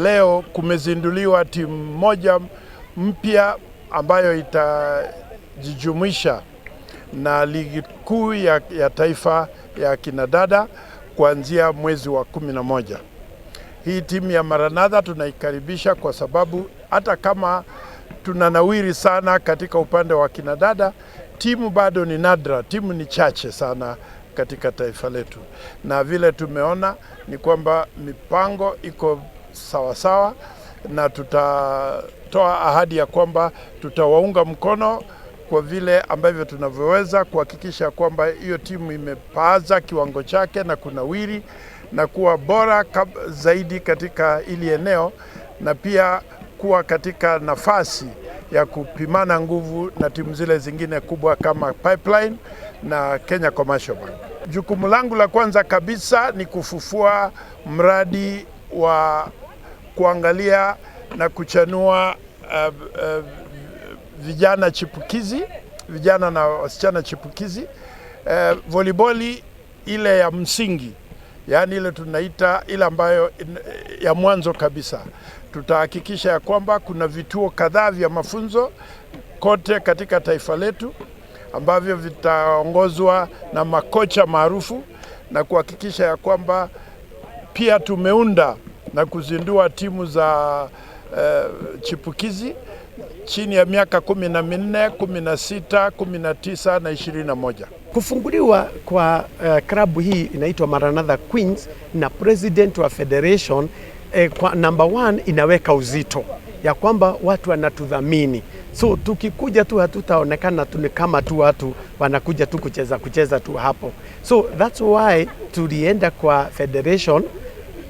leo kumezinduliwa timu moja mpya ambayo itajijumuisha na ligi kuu ya taifa ya kinadada kuanzia mwezi wa 11. Hii timu ya Maranatha tunaikaribisha kwa sababu hata kama tunanawiri sana katika upande wa kinadada, timu bado ni nadra, timu ni chache sana katika taifa letu. Na vile tumeona ni kwamba mipango iko sawasawa, na tutatoa ahadi ya kwamba tutawaunga mkono kwa vile ambavyo tunavyoweza kuhakikisha kwamba hiyo timu imepaaza kiwango chake na kunawiri na kuwa bora zaidi katika ili eneo, na pia kuwa katika nafasi ya kupimana nguvu na timu zile zingine kubwa kama Pipeline na Kenya Commercial Bank. Jukumu langu la kwanza kabisa ni kufufua mradi wa kuangalia na kuchanua vijana chipukizi, vijana na wasichana chipukizi. Volleyball ile ya msingi, yani ile tunaita ile ambayo ya mwanzo kabisa. Tutahakikisha ya kwamba kuna vituo kadhaa vya mafunzo kote katika taifa letu ambavyo vitaongozwa na makocha maarufu, na kuhakikisha ya kwamba pia tumeunda na kuzindua timu za chipukizi chini ya miaka 14, 16, 19 na 21. Kufunguliwa kwa klabu hii inaitwa Maranatha Queens na president wa federation kwa number 1 inaweka uzito ya kwamba watu wanatudhamini. So tukikuja tu hatutaonekana tu kama tu watu wanakuja tu kucheza tu hapo. So that's why tulienda kwa federation,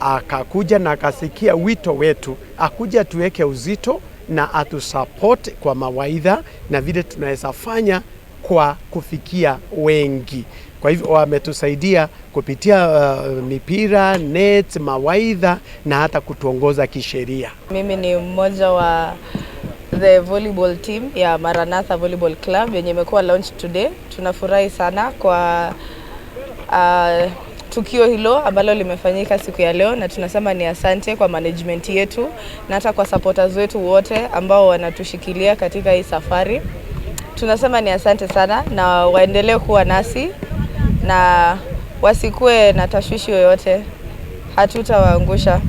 akakuja na akasikia wito wetu, akuja tuweke uzito na atusupport kwa mawaidha na vile tunaweza fanya kwa kufikia wengi. Kwa hivyo wametusaidia kupitia mipira, net, mawaidha na hata kutuongoza kisheria. Mimi ni mmoja wa the volleyball team ya Maranatha Volleyball Club yenye imekuwa launch today. Tunafurahi sana kwa tukio hilo ambalo limefanyika siku ya leo, na tunasema ni asante kwa management yetu na hata kwa supporters wetu wote ambao wanatushikilia katika hii safari. Tunasema ni asante sana na waendelee kuwa nasi na wasikue na tashwishi yoyote, hatutawaangusha.